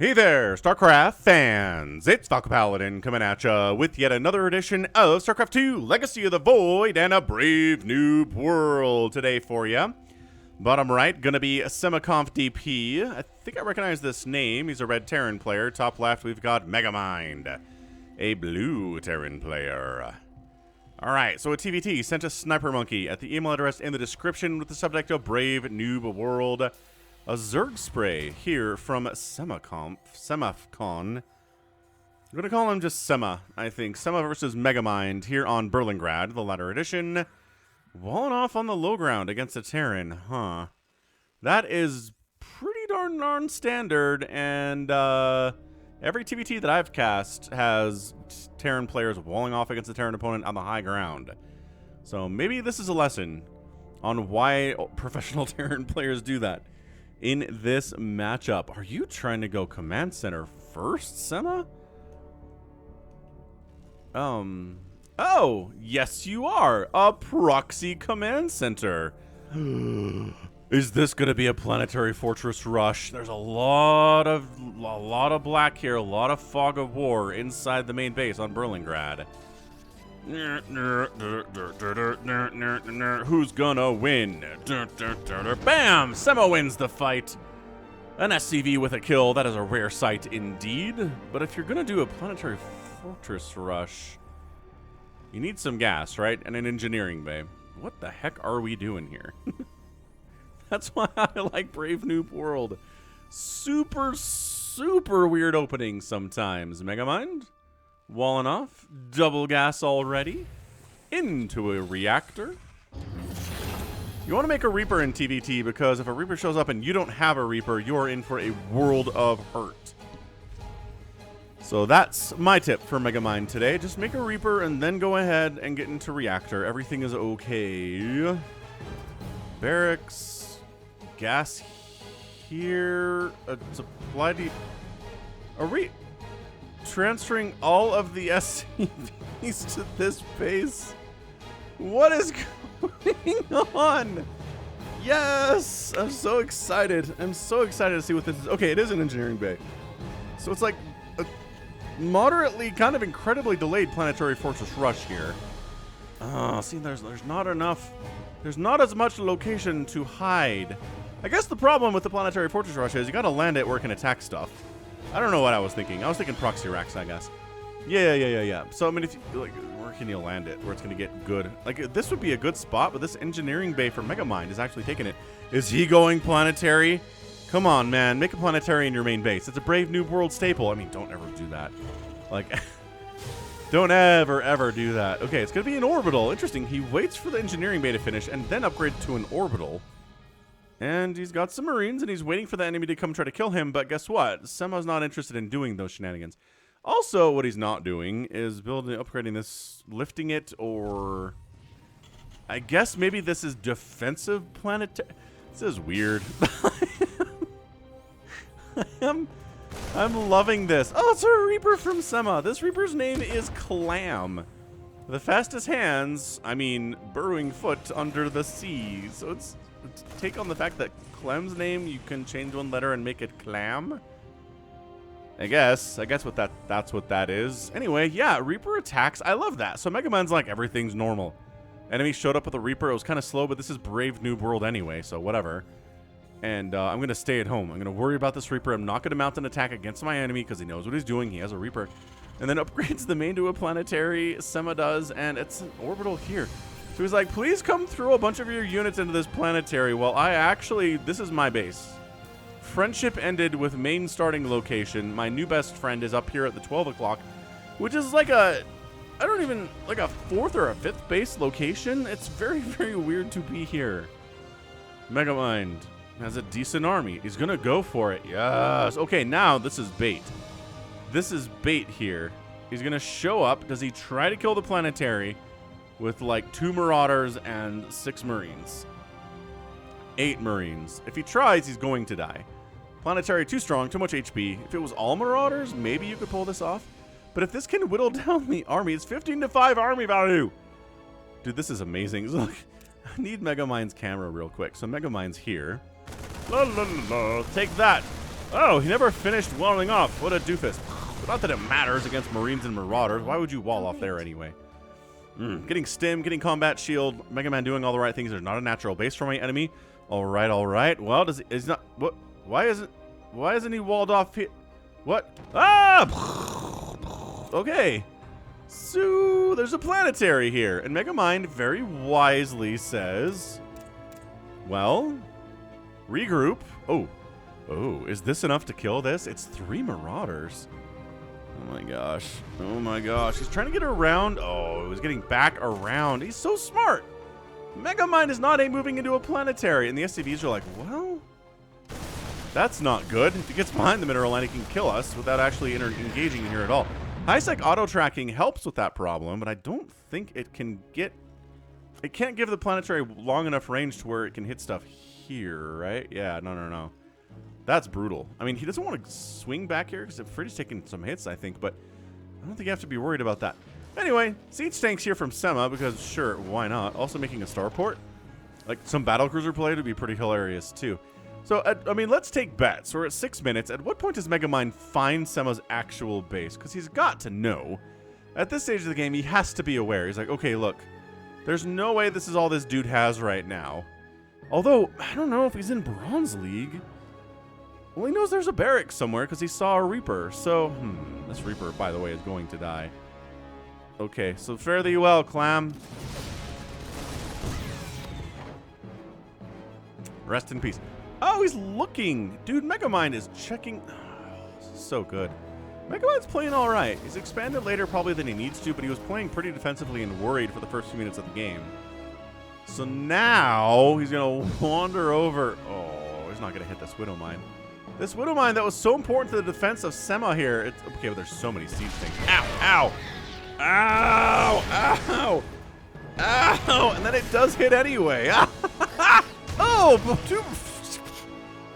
Hey there, StarCraft fans! It's Falcon Paladin coming at ya with yet another edition of StarCraft 2 Legacy of the Void and a brave noob world today for ya. Bottom right, gonna be SemafConDP. I think I recognize this name. He's a red Terran player. Top left, we've got MeGaMind, a blue Terran player. Alright, so a TVT sent a sniper monkey at the email address in the description with the subject of Brave Noob World. A Zerg spray here from SemafCon. I'm going to call him just Sema, I think. Sema versus MeGaMind here on Berlingrad, the latter edition. Walling off on the low ground against a Terran, huh? That is pretty darn standard, and every TVT that I've cast has Terran players walling off against a Terran opponent on the high ground. So maybe this is a lesson on why professional Terran players do that. In this matchup, are you trying to go command center first, Sema? Oh, yes you are. A proxy command center. Is this going to be a planetary fortress rush? There's a lot of black here, a lot of fog of war inside the main base on Berlingrad. Who's gonna win? Bam! Sema wins the fight. An SCV with a kill. That is a rare sight indeed. But if you're gonna do a planetary fortress rush, you need some gas, right? And an engineering bay. What the heck are we doing here? That's why I like Brave Noob World. Super weird opening sometimes. MeGaMind? Walling off, double gas already, into a reactor. You want to make a Reaper in TVT because if a Reaper shows up and you don't have a Reaper, you're in for a world of hurt. So that's my tip for MeGaMind today. Just make a Reaper and then go ahead and get into reactor. Everything is okay. Barracks, gas here, a supply transferring all of the SCVs to this base. What is going on? Yes! I'm so excited. I'm so excited to see what this is. Okay, it is an engineering bay. So it's like a moderately, kind of incredibly delayed planetary fortress rush here. See, there's not enough. There's not as much location to hide. I guess the problem with the planetary fortress rush is you gotta land it where it can attack stuff. I don't know what I was thinking. I was thinking proxy racks, I guess. Yeah. So, I mean, if you, like, where can you land it where it's going to get good? Like, this would be a good spot, but this engineering bay for MeGaMind is actually taking it. Is he going planetary? Come on, man. Make a planetary in your main base. It's a Brave Noob World staple. I mean, don't ever do that. Like, don't ever do that. Okay, it's going to be an orbital. Interesting. He waits for the engineering bay to finish and then upgrade to an orbital. And he's got some Marines, and he's waiting for the enemy to come try to kill him, but guess what? Sema's not interested in doing those shenanigans. Also, what he's not doing is upgrading this, lifting it, or... I guess maybe this is defensive planetary... This is weird. I'm loving this. Oh, it's a Reaper from Sema. This Reaper's name is Clam. The fastest hands, I mean, burrowing foot under the sea. So it's... Take on the fact that Clem's name, you can change one letter and make it Clam. I guess that's what that is. Anyway, yeah, Reaper attacks. I love that. So MeGaMind's like, everything's normal. Enemy showed up with a Reaper. It was kind of slow, but this is Brave Noob World anyway, so whatever. And I'm going to stay at home. I'm going to worry about this Reaper. I'm not going to mount an attack against my enemy because he knows what he's doing. He has a Reaper. And then upgrades the main to a planetary. Sema does, and it's an orbital here. So he's like, please come throw a bunch of your units into this planetary. Well, this is my base. Friendship ended with main starting location. My new best friend is up here at the 12 o'clock, which is like a fourth or a fifth base location. It's very weird to be here. MeGaMind has a decent army. He's going to go for it. Yes. Okay, now this is bait. This is bait here. He's going to show up. Does he try to kill the planetary? With like 2 Marauders and 6 Marines. 8 Marines. If he tries, he's going to die. Planetary too strong, too much HP. If it was all Marauders, maybe you could pull this off. But if this can whittle down the army, it's 15-5 army value. Dude, this is amazing. Look, I need MeGaMind's camera real quick. So MeGaMind's here. La, la, la, la. Take that. Oh, he never finished walling off. What a doofus. But not that it matters against Marines and Marauders. Why would you wall off there anyway? Getting stim, getting combat shield. MeGaMind doing all the right things. There's not a natural base for my enemy. All right, all right. Well, is not what? Why isn't he walled off here? What? Ah! Okay. So there's a planetary here, and MeGaMind very wisely says, "Well, regroup." Oh, is this enough to kill this? It's 3 Marauders. Oh my gosh. Oh my gosh. He's trying to get around. Oh, he's getting back around. He's so smart. MeGaMind is not moving into a planetary, and the SCVs are like, well, that's not good. If he gets behind the mineral line, he can kill us without actually engaging in here at all. High-sec auto-tracking helps with that problem, but I don't think it can get... It can't give the planetary long enough range to where it can hit stuff here, right? Yeah, no. That's brutal. I mean, he doesn't want to swing back here because Freddy's taking some hits, I think, but I don't think you have to be worried about that. Anyway, siege tanks here from Sema because, sure, why not? Also making a starport. Like, some battlecruiser play would be pretty hilarious, too. So, I mean, let's take bets. We're at 6 minutes. At what point does MeGaMind find Sema's actual base? Because he's got to know. At this stage of the game, he has to be aware. He's like, okay, look, there's no way this is all this dude has right now. Although, I don't know if he's in Bronze League. Well, he knows there's a barracks somewhere because he saw a Reaper. So, this Reaper, by the way, is going to die. Okay, so fare thee well, Clam. Rest in peace. Oh, he's looking. Dude, MeGaMind is checking. Oh, this is so good. MeGaMind's playing all right. He's expanded later probably than he needs to, but he was playing pretty defensively and worried for the first few minutes of the game. So now he's going to wander over. Oh, he's not going to hit this Widowmine. This Widowmine that was so important to the defense of Sema here. It's, okay, but there's so many siege things. Ow, ow. Ow, ow, ow. And then it does hit anyway. Oh,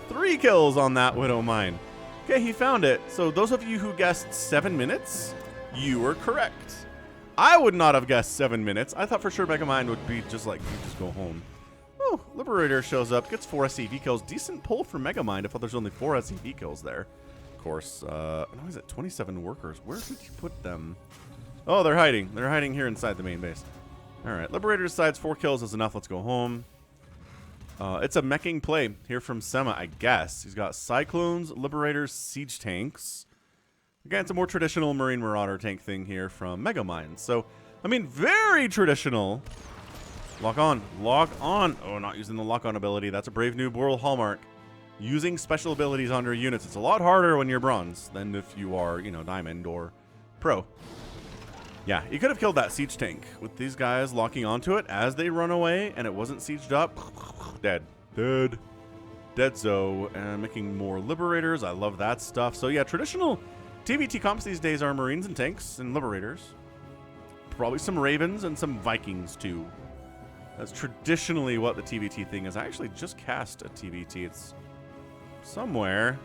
3 kills on that Widowmine. Okay, he found it. So those of you who guessed 7 minutes, you were correct. I would not have guessed 7 minutes. I thought for sure MeGaMind would be just like, you just go home. Oh, Liberator shows up, gets 4 SCV kills. Decent pull for MeGaMind. I thought there's only 4 SCV kills there. Of course, no, he's at 27 workers. Where did he put them? Oh, they're hiding. They're hiding here inside the main base. All right, Liberator decides 4 kills is enough. Let's go home. It's a meching play here from Sema, I guess. He's got Cyclones, Liberators, Siege Tanks. Again, it's a more traditional Marine Marauder tank thing here from MeGaMind. So, I mean, very traditional. Lock on. Lock on. Oh, not using the lock-on ability. That's a Brave Noob World hallmark. Using special abilities on your units. It's a lot harder when you're bronze than if you are, you know, diamond or pro. Yeah, you could have killed that siege tank with these guys locking onto it as they run away and it wasn't sieged up. Dead. Dead. Deadzo. And making more Liberators. I love that stuff. So yeah, traditional TVT comps these days are Marines and tanks and Liberators. Probably some Ravens and some Vikings too. That's traditionally what the TVT thing is. I actually just cast a TVT. It's somewhere.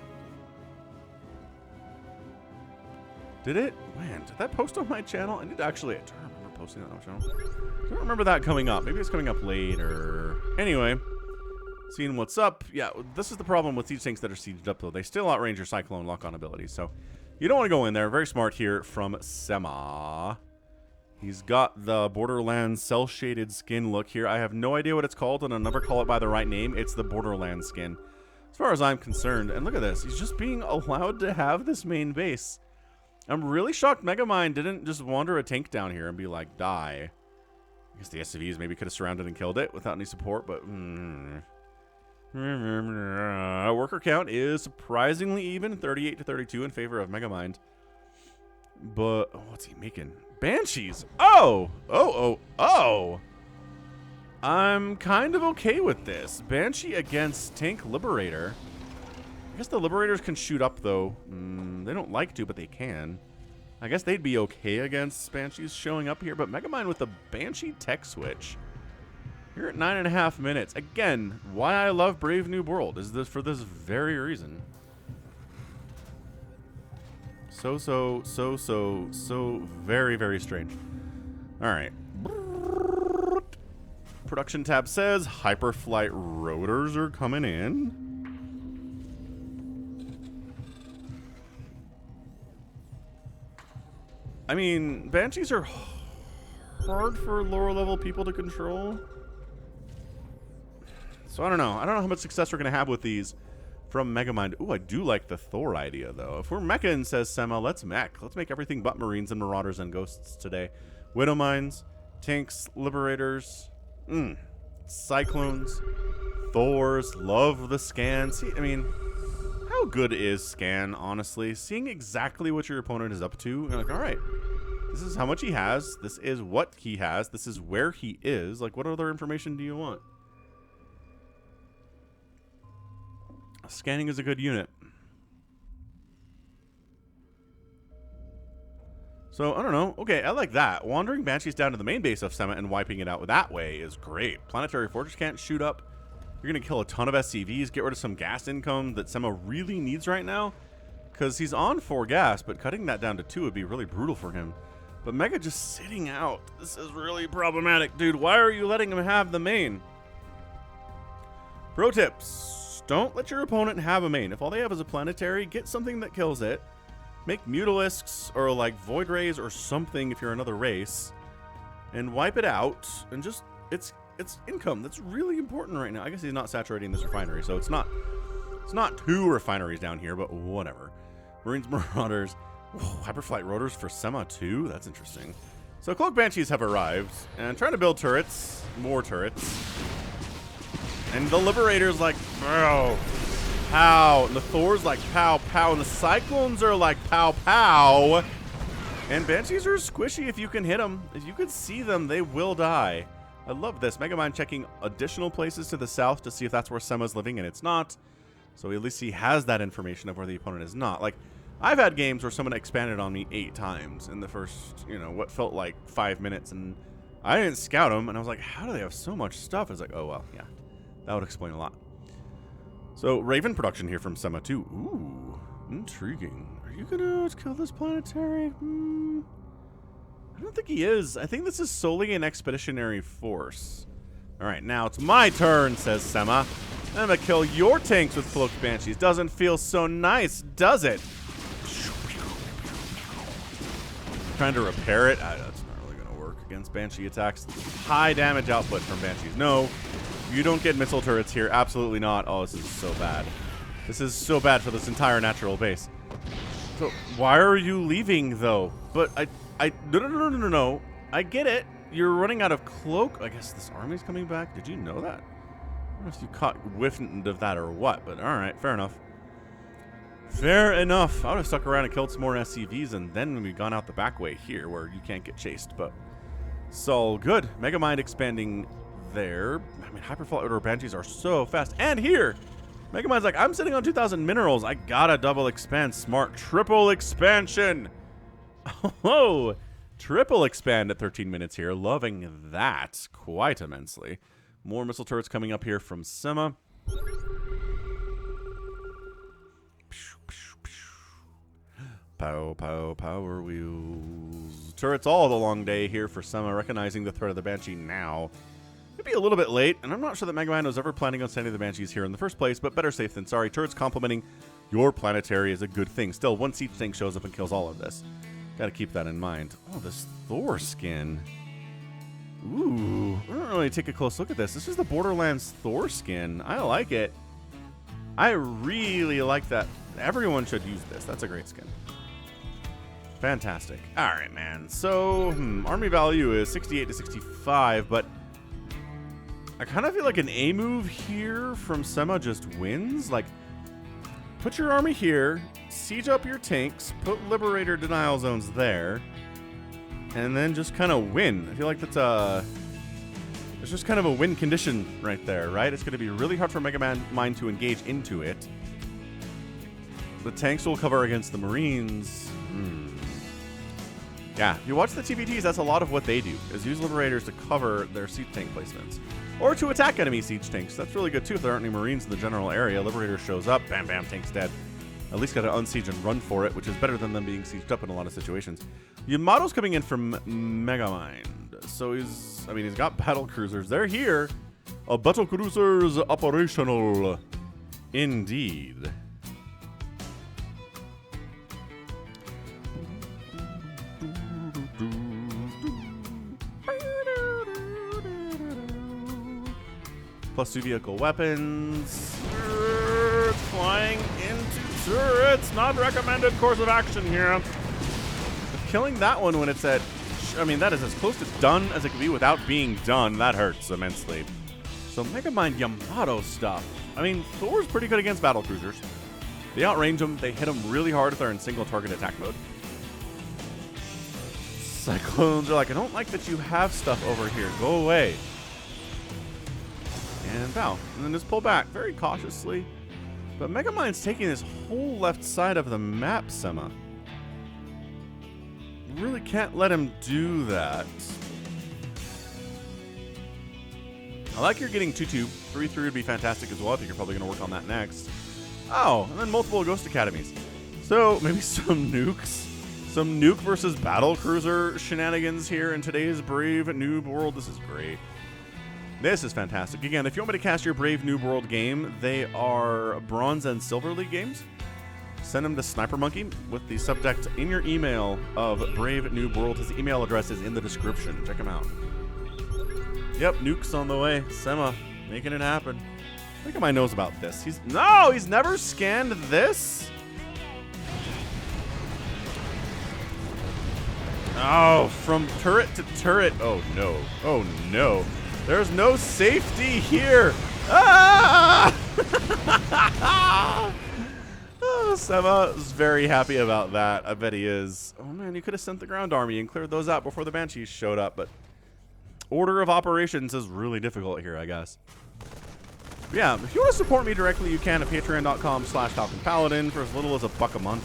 Did it? Man, did that post on my channel? I don't remember posting that on my channel. I don't remember that coming up. Maybe it's coming up later. Anyway, seeing what's up. Yeah, this is the problem with these tanks that are sieged up, though. They still outrange your Cyclone lock-on abilities, so you don't want to go in there. Very smart here from Sema. He's got the Borderlands cell-shaded skin look here. I have no idea what it's called, and I'll never call it by the right name. It's the Borderlands skin, as far as I'm concerned. And look at this. He's just being allowed to have this main base. I'm really shocked MeGaMind didn't just wander a tank down here and be like, die. I guess the SCVs maybe could have surrounded and killed it without any support, but... Worker count is surprisingly even, 38 to 32 in favor of MeGaMind. But, what's he making? Banshees! Oh! I'm kind of okay with this. Banshee against Tank Liberator. I guess the Liberators can shoot up, though. They don't like to, but they can. I guess they'd be okay against Banshees showing up here, but MeGaMind with the Banshee tech switch. You're at 9.5 minutes. Again, why I love Brave New World is this for this very reason. So very, very strange. All right. Production tab says Hyperflight rotors are coming in. I mean, Banshees are hard for lower level people to control. So I don't know. I don't know how much success we're going to have with these from MeGaMind. Ooh, I do like the Thor idea, though. If we're meching, says Sema, let's mech. Let's make everything but Marines and Marauders and Ghosts today. Widow Mines, Tanks, Liberators, Cyclones, Thors. Love the scan. See, I mean, how good is scan, honestly? Seeing exactly what your opponent is up to. You're like, all right, this is how much he has. This is what he has. This is where he is. Like, what other information do you want? Scanning is a good unit. So, I don't know. Okay, I like that. Wandering Banshees down to the main base of Sema and wiping it out that way is great. Planetary Fortress can't shoot up. You're going to kill a ton of SCVs, get rid of some gas income that Sema really needs right now. Because he's on 4 gas, but cutting that down to 2 would be really brutal for him. But Mega just sitting out. This is really problematic, dude. Why are you letting him have the main? Pro tips. Don't let your opponent have a main. If all they have is a planetary, get something that kills it. Make Mutalisks or like Void Rays or something if you're another race. And wipe it out. And just, it's income. That's really important right now. I guess he's not saturating this refinery, so it's not 2 refineries down here, but whatever. Marines, Marauders. Whoa, Hyperflight Rotors for Sema too? That's interesting. So Cloak Banshees have arrived and trying to build turrets. More turrets. And the Liberator's like, bro, pow. And the Thor's like, pow, pow. And the Cyclones are like, pow, pow. And Banshees are squishy if you can hit them. If you can see them, they will die. I love this. MeGaMind checking additional places to the south to see if that's where Sema's living, and it's not. So at least he has that information of where the opponent is not. Like, I've had games where someone expanded on me 8 times in the first, you know, what felt like 5 minutes. And I didn't scout them, and I was like, how do they have so much stuff? It's like, oh, well, yeah. That would explain a lot. So, Raven production here from Sema too. Ooh, intriguing. Are you gonna kill this planetary? I don't think he is. I think this is solely an expeditionary force. Alright, now it's my turn, says Sema. I'm gonna kill your tanks with Cloaked Banshees. Doesn't feel so nice, does it? Trying to repair it? That's not really gonna work against Banshee attacks. High damage output from Banshees. No. You don't get missile turrets here. Absolutely not. Oh, this is so bad. This is so bad for this entire natural base. So, why are you leaving, though? But no. I get it. You're running out of cloak. I guess this army's coming back. Did you know that? I don't know if you caught whiffed of that or what, but all right, fair enough. Fair enough. I would have stuck around and killed some more SCVs, and then we've gone out the back way here where you can't get chased, but it's all good. MeGaMind expanding there. I mean, Hyperflight Order Banshees are so fast. And here, MeGaMind's like, I'm sitting on 2,000 minerals. I gotta double expand. Smart. Triple expansion. Oh, triple expand at 13 minutes here. Loving that quite immensely. More missile turrets coming up here from Sema. Pow, pow, power wheels. Turrets all the long day here for Sema, recognizing the threat of the Banshee now. Maybe a little bit late, and I'm not sure that MeGaMind was ever planning on sending the Banshees here in the first place, but better safe than sorry. Turrets complementing your planetary is a good thing. Still, one siege tank shows up and kills all of this. Gotta keep that in mind. Oh, this Thor skin. Ooh, I don't really take a close look at this. This is the Borderlands Thor skin. I like it. I really like that. Everyone should use this. That's a great skin. Fantastic. All right, man. So, army value is 68 to 65, but I kind of feel like an A move here from Sema just wins. Like, put your army here, siege up your tanks, put Liberator denial zones there, and then just kind of win. I feel like that's it's just kind of a win condition right there, right? It's going to be really hard for MeGaMind to engage into it. The tanks will cover against the Marines. Yeah, if you watch the TVTs, that's a lot of what they do, is use Liberators to cover their siege tank placements. Or to attack enemy siege tanks. That's really good, too, if there aren't any Marines in the general area. Liberator shows up, bam, bam, tank's dead. At least got to unsiege and run for it, which is better than them being sieged up in a lot of situations. Yamato's coming in from MeGaMind. So he's got battle cruisers. They're here. A battle cruisers operational. Indeed. Plus 2 vehicle weapons. It's flying into turrets. Not recommended course of action here. Killing that one when it's at, I mean, that is as close to done as it can be without being done. That hurts immensely. So MeGaMind Yamato stuff. I mean, Thor's pretty good against battle cruisers. They outrange them. They hit them really hard if they're in single target attack mode. Cyclones are like, I don't like that you have stuff over here. Go away. And bow. And then just pull back very cautiously. But MeGaMind's taking this whole left side of the map, Sema. Really can't let him do that. I like you're getting 2-2. 3-3 would be fantastic as well. I think you're probably going to work on that next. Oh, and then multiple Ghost Academies. So maybe some nukes. Some nuke versus battle cruiser shenanigans here in today's Brave Noob World. This is great. This is fantastic. Again, if you want me to cast your Brave Noob World game, they are Bronze and Silver League games. Send them to Sniper Monkey with the subject in your email of Brave Noob World. His email address is in the description. Check him out. Yep, nukes on the way. Sema, making it happen. I think MeGaMind knows about this. He's never scanned this. Oh, from turret to turret. Oh no. Oh no. There's no safety here. Ah! Oh, Sema is very happy about that. I bet he is. Oh man, you could have sent the ground army and cleared those out before the Banshees showed up, but order of operations is really difficult here, I guess. Yeah, if you want to support me directly, you can at patreon.com/Falcon Paladin for as little as $1 a month.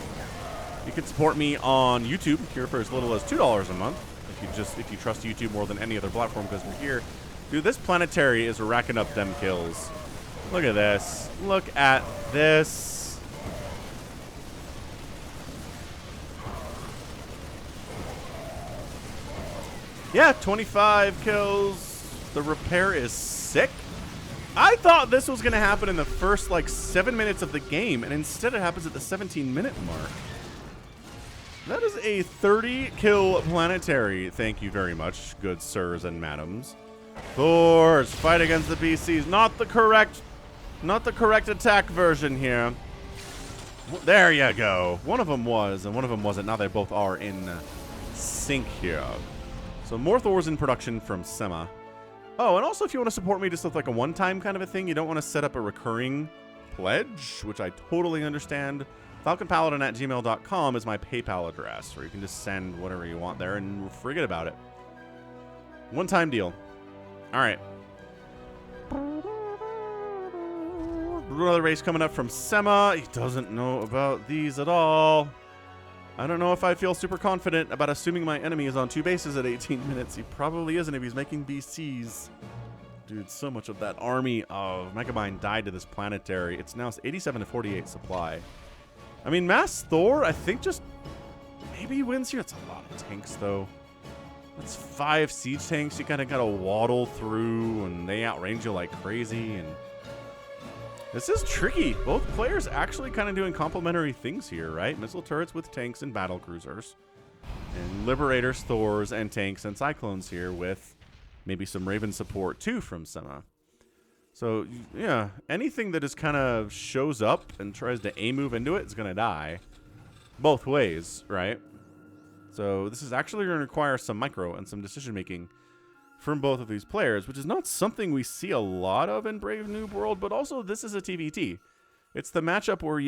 You can support me on YouTube here for as little as $2 a month. If you trust YouTube more than any other platform because we're here. Dude, this planetary is racking up them kills. Look at this. Look at this. Yeah, 25 kills. The repair is sick. I thought this was going to happen in the first, 7 minutes of the game, and instead it happens at the 17-minute mark. That is a 30-kill planetary. Thank you very much, good sirs and madams. Thors, fight against the BCs. Not the correct attack version here. There you go. One of them was, and one of them wasn't. Now they both are in sync here. So more Thors in production from Sema. Oh, and also if you want to support me just with like a one-time kind of a thing, you don't want to set up a recurring pledge, which I totally understand. FalconPaladin@gmail.com is my PayPal address, where you can just send whatever you want there and forget about it. One-time deal. All right. Another race coming up from Sema. He doesn't know about these at all. I don't know if I feel super confident about assuming my enemy is on 2 bases at 18 minutes. He probably isn't if he's making BCs. Dude, so much of that army of MeGaMind died to this planetary. It's now 87 to 48 supply. I mean, Mass Thor, I think just maybe he wins here. It's a lot of tanks, though. That's 5 siege tanks you kind of got to waddle through, and they outrange you like crazy. And this is tricky. Both players actually kind of doing complementary things here, right? Missile turrets with tanks and battle cruisers. And Liberators, Thors, and tanks and Cyclones here with maybe some Raven support, too, from Sema. So, yeah, anything that just kind of shows up and tries to A-move into it is going to die. Both ways, right? So this is actually going to require some micro and some decision-making from both of these players, which is not something we see a lot of in Brave Noob World, but also this is a TVT. It's the matchup where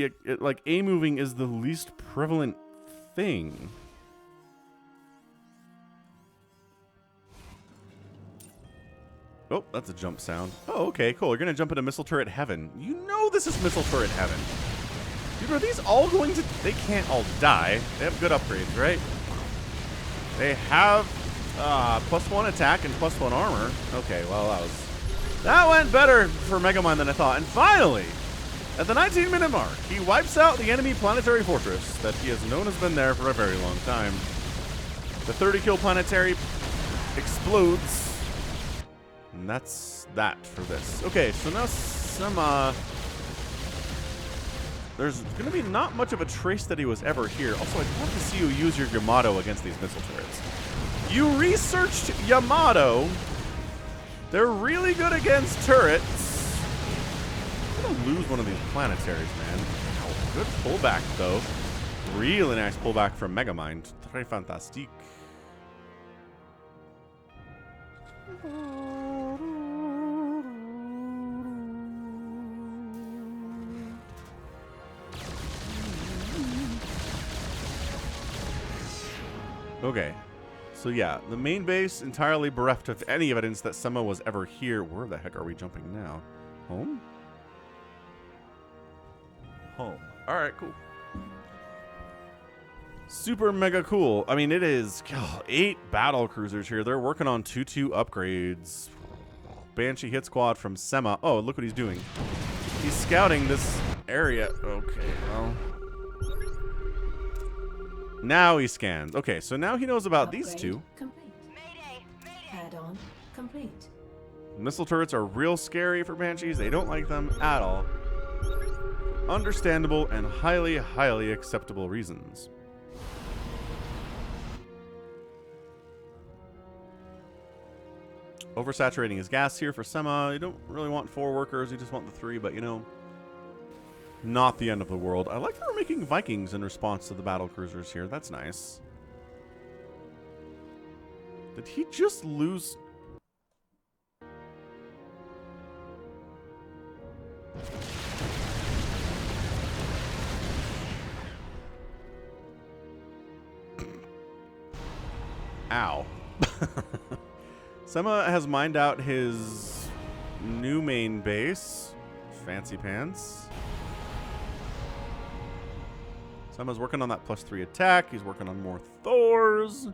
A-moving is the least prevalent thing. Oh, that's a jump sound. Oh, okay, cool. You're going to jump into Missile Turret Heaven. You know this is Missile Turret Heaven. Dude, are these all going to... They can't all die. They have good upgrades, right? They have +1 attack and +1 armor. Okay, well, that went better for MeGaMind than I thought. And finally, at the 19-minute mark, he wipes out the enemy planetary fortress that he has known has been there for a very long time. The 30-kill planetary explodes. And that's that for this. Okay, so now Sema... There's going to be not much of a trace that he was ever here. Also, I'd love to see you use your Yamato against these missile turrets. You researched Yamato. They're really good against turrets. gonna lose one of these planetaries, man. Wow, good pullback, though. Really nice pullback from MeGaMind. Très fantastique. Okay. So yeah, the main base entirely bereft of any evidence that Sema was ever here. Where the heck are we jumping now? Home? Home. Alright, cool. Super mega cool. I mean, it is 8 battle cruisers here. They're working on 2-2 upgrades. Banshee hit squad from Sema. Oh, look what he's doing. He's scouting this area. Okay, well. Now he scans. Okay, so now he knows about these two. Complete. Add-on complete. Missile turrets are real scary for Banshees. They don't like them at all. Understandable and highly, highly acceptable reasons. Oversaturating his gas here for Sema. You don't really want 4 workers. You just want the 3, but you know, not the end of the world. I like that we're making Vikings in response to the battle cruisers here. That's nice. Did he just lose? Ow. Sema has mined out his new main base. Fancy pants. Sema's working on that +3 attack. He's working on more Thors.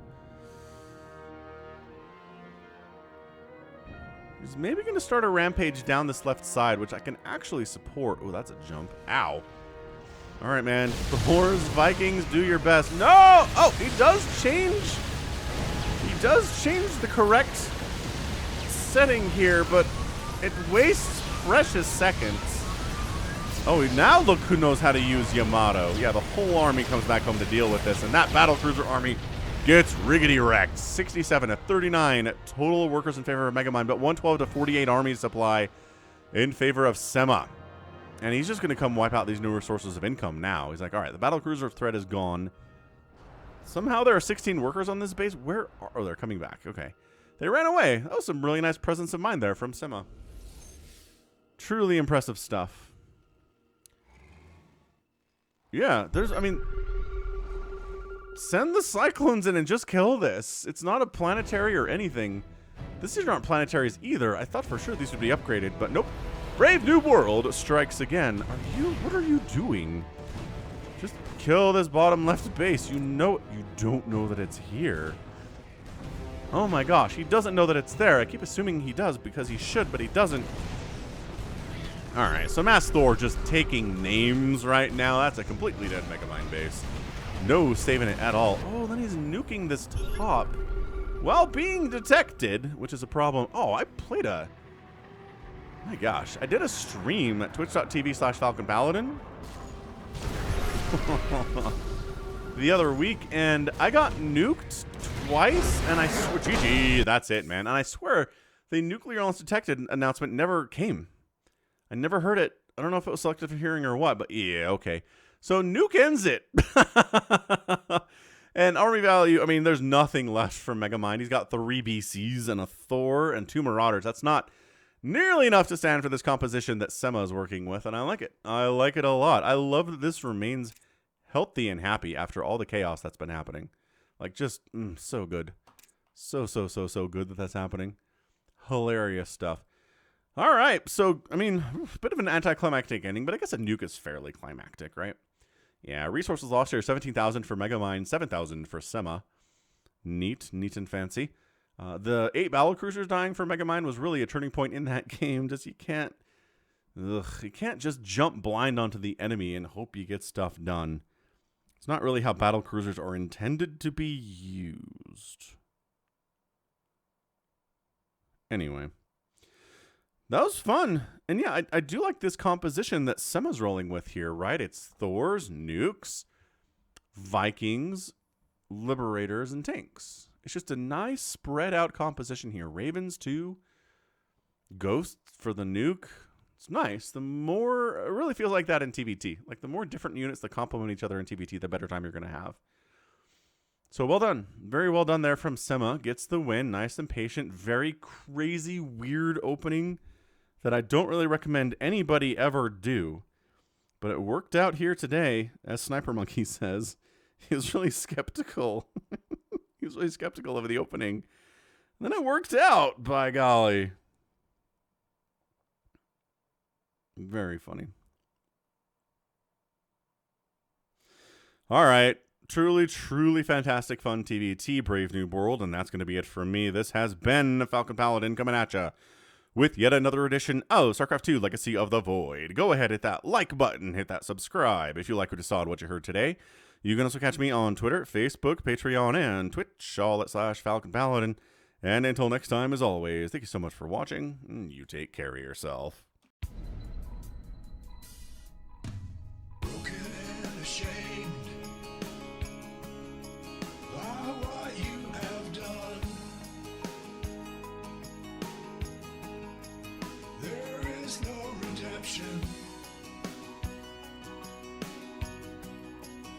He's maybe going to start a rampage down this left side, which I can actually support. Oh, that's a jump. Ow. All right, man. Thors, Vikings, do your best. No! Oh, he does change. He does change the correct setting here, but it wastes precious seconds. Oh, now look who knows how to use Yamato. Yeah, the whole army comes back home to deal with this, and that battlecruiser army gets riggedy wrecked. 67 to 39 total workers in favor of MeGaMind, but 112 to 48 army supply in favor of Sema. And he's just going to come wipe out these newer sources of income now. He's like, all right, the battlecruiser threat is gone. Somehow there are 16 workers on this base. Where are... Oh, they're coming back. Okay. They ran away. That was some really nice presence of mind there from Sema. Truly impressive stuff. Yeah, I mean... Send the Cyclones in and just kill this. It's not a planetary or anything. These aren't planetaries either. I thought for sure these would be upgraded, but nope. Brave New World strikes again. What are you doing? Just kill this bottom left base. You know, you don't know that it's here. Oh my gosh, he doesn't know that it's there. I keep assuming he does because he should, but he doesn't. All right, so Mass Thor just taking names right now. That's a completely dead MeGaMind base. No saving it at all. Oh, then he's nuking this top while being detected, which is a problem. Oh, I played a... My gosh, I did a stream at twitch.tv/Falcon Paladin the other week, and I got nuked twice, and I swear, GG, that's it, man. And I swear, the nuclear almost detected announcement never came. I never heard it. I don't know if it was selective for hearing or what, but yeah, okay. So nuke ends it. And army value, I mean, there's nothing left for MeGaMind. He's got 3 BCs and a Thor and 2 Marauders. That's not nearly enough to stand for this composition that Sema is working with, and I like it. I like it a lot. I love that this remains healthy and happy after all the chaos that's been happening. Like, just so good. So good that that's happening. Hilarious stuff. All right, so, I mean, a bit of an anticlimactic ending, but I guess a nuke is fairly climactic, right? Yeah, resources lost here, 17,000 for MeGaMind, 7,000 for Sema. Neat and fancy. The 8 battlecruisers dying for MeGaMind was really a turning point in that game. You can't just jump blind onto the enemy and hope you get stuff done. It's not really how battlecruisers are intended to be used. Anyway. That was fun. And yeah, I do like this composition that Sema's rolling with here, right? It's Thors, nukes, Vikings, Liberators, and tanks. It's just a nice spread out composition here. Ravens too. Ghosts for the nuke. It's nice. The more, it really feels like that in TBT. Like the more different units that complement each other in TBT, the better time you're going to have. So well done. Very well done there from Sema. Gets the win. Nice and patient. Very crazy, weird opening that I don't really recommend anybody ever do. But it worked out here today, as Sniper Monkey says. He was really skeptical. He was really skeptical of the opening. And then it worked out, by golly. Very funny. All right. Truly, truly fantastic fun TVT, Brave New World, and that's going to be it for me. This has been Falcon Paladin coming at ya with yet another edition of StarCraft 2 Legacy of the Void. Go ahead, hit that like button, hit that subscribe if you like what you saw and what you heard today. You can also catch me on Twitter, Facebook, Patreon, and Twitch, all at /Falcon Paladin. And until next time, as always, thank you so much for watching, and you take care of yourself.